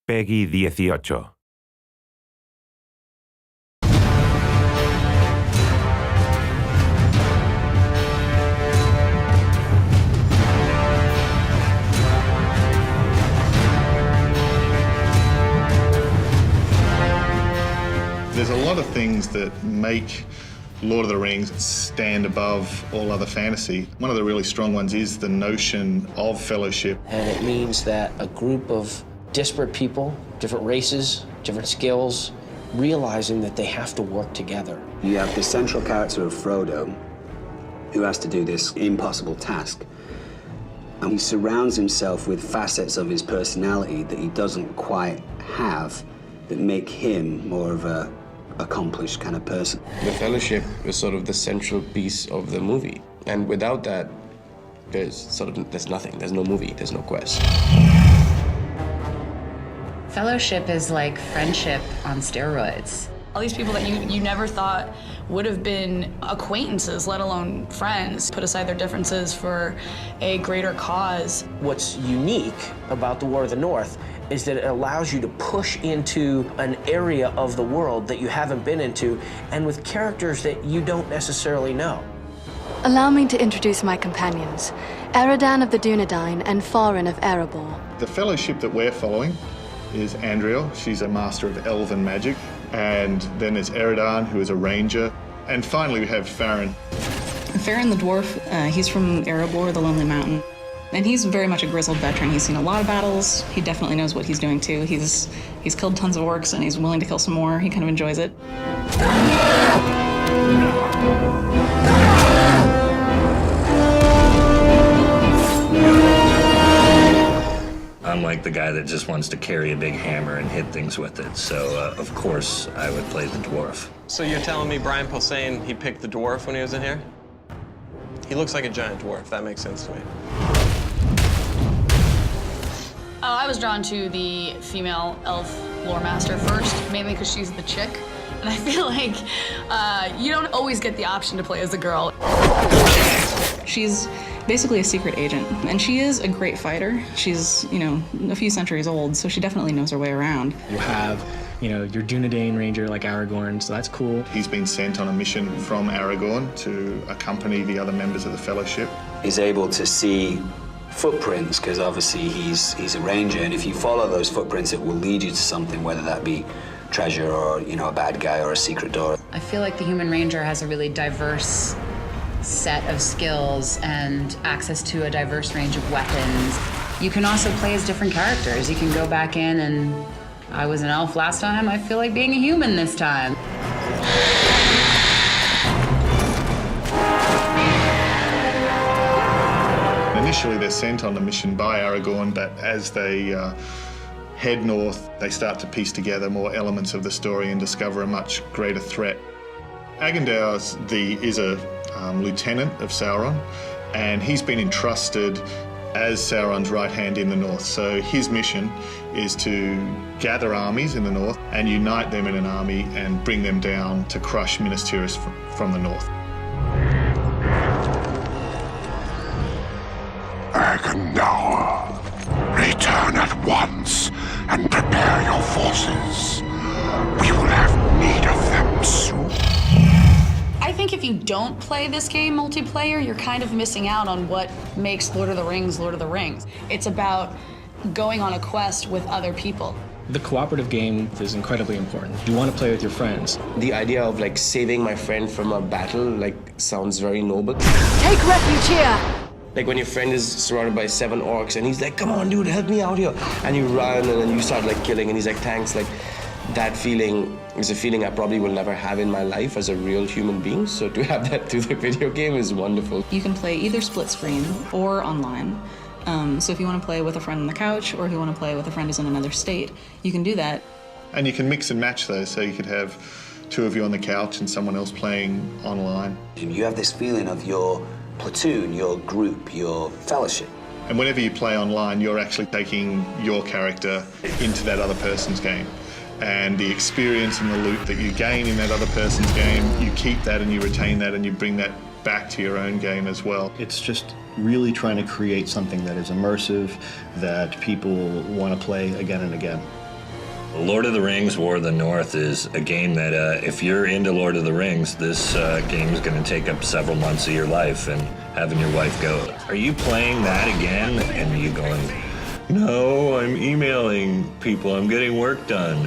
Peggy 18. There's a lot of things that make Lord of the Rings stand above all other fantasy. One of the really strong ones is the notion of fellowship. And it means that a group of disparate people, different races, different skills, realizing that they have to work together. You have the central character of Frodo, who has to do this impossible task. And he surrounds himself with facets of his personality that he doesn't quite have that make him more of a accomplished kind of person. The fellowship is sort of the central piece of the movie. And without that, there's nothing. There's no movie, there's no quest. Fellowship is like friendship on steroids. All these people that you never thought would have been acquaintances, let alone friends, put aside their differences for a greater cause. What's unique about the War of the North is that it allows you to push into an area of the world that you haven't been into, and with characters that you don't necessarily know. Allow me to introduce my companions, Eridan of the Dunedain and Farin of Erebor. The fellowship that we're following is Andriel. She's a master of elven magic. And then there's Eridan, who is a ranger. And finally, we have Farin. Farin the dwarf, he's from Erebor, the Lonely Mountain. And he's very much a grizzled veteran. He's seen a lot of battles. He definitely knows what he's doing too. He's killed tons of orcs and he's willing to kill some more. He kind of enjoys it. I'm like the guy that just wants to carry a big hammer and hit things with it. So, of course, I would play the dwarf. So you're telling me Brian Posehn, he picked the dwarf when he was in here? He looks like a giant dwarf. That makes sense to me. I was drawn to the female elf lore master first, mainly because she's the chick. And I feel like you don't always get the option to play as a girl. She's basically a secret agent, and she is a great fighter. She's, a few centuries old, so she definitely knows her way around. You have, your Dunedain ranger like Aragorn, so that's cool. He's been sent on a mission from Aragorn to accompany the other members of the Fellowship. He's able to see footprints, because obviously he's a ranger, and if you follow those footprints, it will lead you to something, whether that be treasure or, a bad guy or a secret door. I feel like the Human Ranger has a really diverse set of skills and access to a diverse range of weapons. You can also play as different characters. You can go back in and I was an elf last time. I feel like being a human this time. Initially, they're sent on a mission by Aragorn, but as they head north, they start to piece together more elements of the story and discover a much greater threat. Agandau is a lieutenant of Sauron, and he's been entrusted as Sauron's right hand in the north. So his mission is to gather armies in the north and unite them in an army and bring them down to crush Minas Tirith from the north. Agandau, return at once and prepare your forces. We will have need of them soon. I think if you don't play this game multiplayer, you're kind of missing out on what makes Lord of the Rings Lord of the Rings. It's about going on a quest with other people. The cooperative game is incredibly important. You want to play with your friends. The idea of saving my friend from a battle sounds very noble. Take refuge here! Like when your friend is surrounded by 7 orcs and he's like, come on dude, help me out here. And you run and then you start killing and he's like, thanks. That feeling is a feeling I probably will never have in my life as a real human being. So to have that through the video game is wonderful. You can play either split screen or online. So if you want to play with a friend on the couch or if you want to play with a friend who's in another state, you can do that. And you can mix and match those, so you could have 2 of you on the couch and someone else playing online. You have this feeling of your platoon, your group, your fellowship. And whenever you play online, you're actually taking your character into that other person's game. And the experience and the loot that you gain in that other person's game, you keep that and you retain that and you bring that back to your own game as well. It's just really trying to create something that is immersive, that people want to play again and again. Lord of the Rings, War of the North is a game that if you're into Lord of the Rings, this game is going to take up several months of your life, and having your wife go, "Are you playing that again?" And you going, "No, I'm emailing people, I'm getting work done."